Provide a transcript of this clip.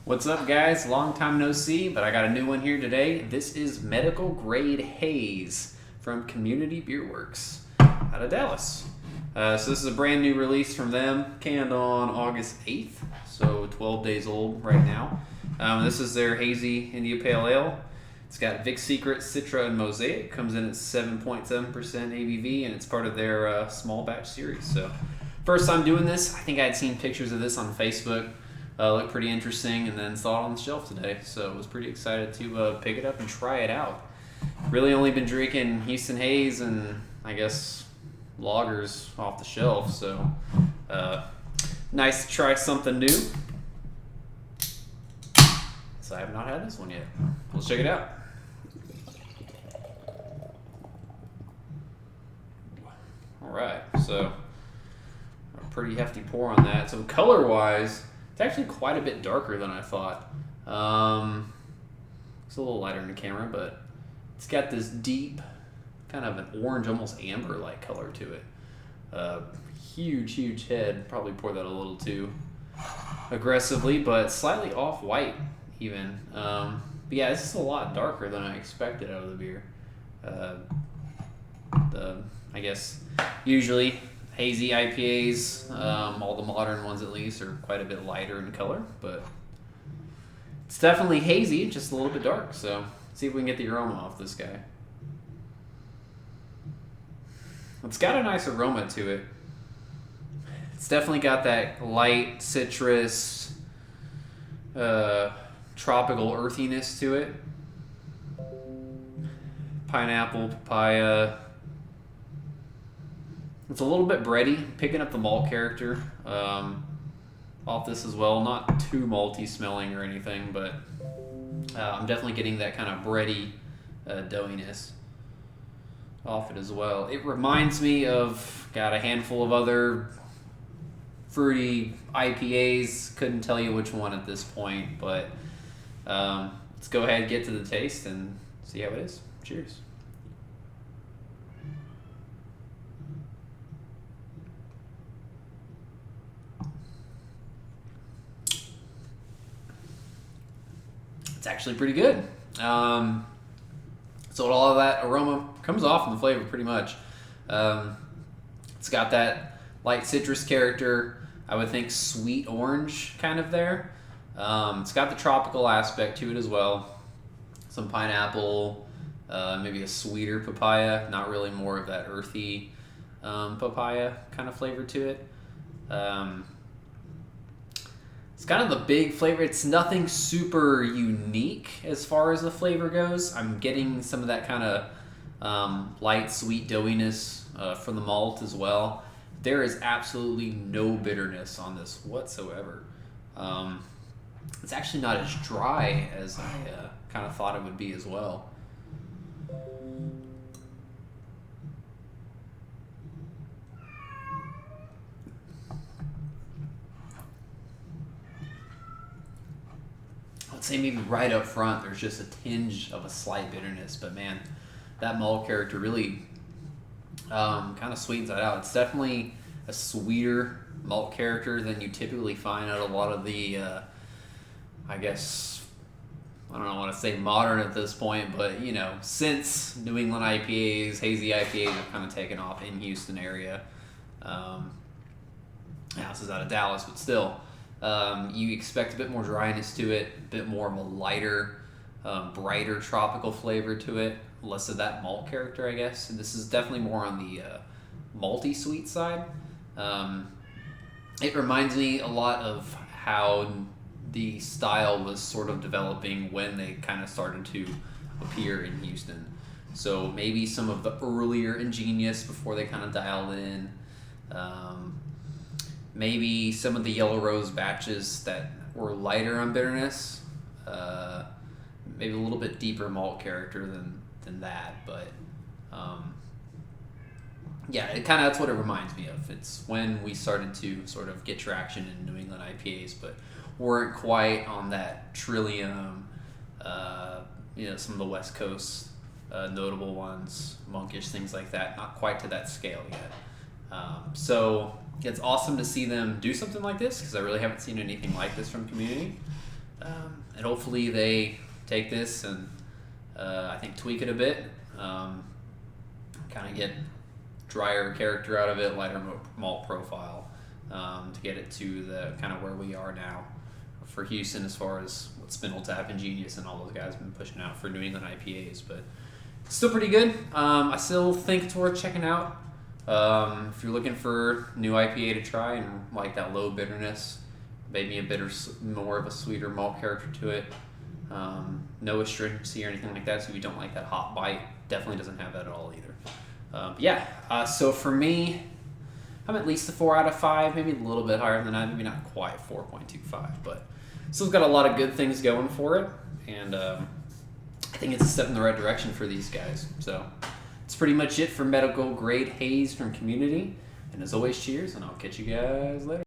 What's up, guys? Long time no see, but I got a new one here today. This is medical grade Haze from Community Beer Works out of Dallas. So this is a brand new release from them, canned on August 8th, so 12 days old right now. This is their Hazy IPA Pale Ale. It's got Vic Secret, Citra and Mosaic. Comes in at 7.7% ABV, and it's part of their small batch series. So first time doing this, I think I had seen pictures of this on Facebook. Looked pretty interesting, and then saw it on the shelf today, so I was pretty excited to pick it up and try it out. Really only been drinking Houston Haze and I guess lagers off the shelf, so nice to try something new. So I have not had this one yet. Let's check it out. Alright, so a pretty hefty pour on that. So color-wise, it's actually quite a bit darker than I thought. It's a little lighter in the camera, but it's got this deep, kind of an orange, almost amber-like color to it. Huge head. Probably pour that a little too aggressively, but slightly off-white even. But yeah, this is a lot darker than I expected out of the beer. I guess usually Hazy IPAs, all the modern ones at least, are quite a bit lighter in color, but it's definitely hazy, just a little bit dark. So let's see if we can get the aroma off this guy. It's got a nice aroma to it. It's definitely got that light citrus, tropical earthiness to it. Pineapple, papaya. It's a little bit bready, picking up the malt character off this as well. Not too malty smelling or anything, but I'm definitely getting that kind of bready doughiness off it as well. It reminds me of, got a handful of other fruity IPAs. Couldn't tell you which one at this point, but let's go ahead and get to the taste and see how it is. Cheers. It's actually pretty good. So all of that aroma comes off in the flavor pretty much. It's got that light citrus character. I would think sweet orange kind of there. It's got the tropical aspect to it as well. Some pineapple, maybe a sweeter papaya, not really more of that earthy papaya kind of flavor to it. It's kind of the big flavor. It's nothing super unique as far as the flavor goes. I'm getting some of that kind of light, sweet doughiness from the malt as well. There is absolutely no bitterness on this whatsoever. It's actually not as dry as I kind of thought it would be as well. I'd say maybe right up front there's just a tinge of a slight bitterness, but man, that malt character really kind of sweetens that out. It's definitely a sweeter malt character than you typically find out a lot of the I guess, I don't know, I want to say modern at this point, but you know, since New England IPAs, Hazy IPAs have kind of taken off in Houston area. This is out of Dallas, but still. You expect a bit more dryness to it, a bit more of a lighter, brighter tropical flavor to it, less of that malt character, I guess. And this is definitely more on the malty sweet side. It reminds me a lot of how the style was sort of developing when they kind of started to appear in Houston. So maybe some of the earlier Ingenious before they kind of dialed in. Maybe some of the Yellow Rose batches that were lighter on bitterness, maybe a little bit deeper malt character than that, but yeah, it kind of, that's what it reminds me of. It's when we started to sort of get traction in New England IPAs, but weren't quite on that Trillium, some of the West Coast notable ones, Monkish, things like that, not quite to that scale yet. So it's awesome to see them do something like this, because I really haven't seen anything like this from Community. And hopefully they take this and I think tweak it a bit, kind of get drier character out of it, lighter malt profile, to get it to the kind of where we are now for Houston as far as what Spindle Tap and Genius and all those guys have been pushing out for New England IPAs. But it's still pretty good. I still think it's worth checking out. If you're looking for new IPA to try and like that low bitterness, maybe more of a sweeter malt character to it. No astringency or anything like that, so if you don't like that hot bite, definitely doesn't have that at all either. So for me, I'm at least a 4 out of 5, maybe a little bit higher than that, maybe not quite 4.25, but still got a lot of good things going for it, and I think it's a step in the right direction for these guys. So that's pretty much it for medical grade haze from Community, and as always, cheers, and I'll catch you guys later.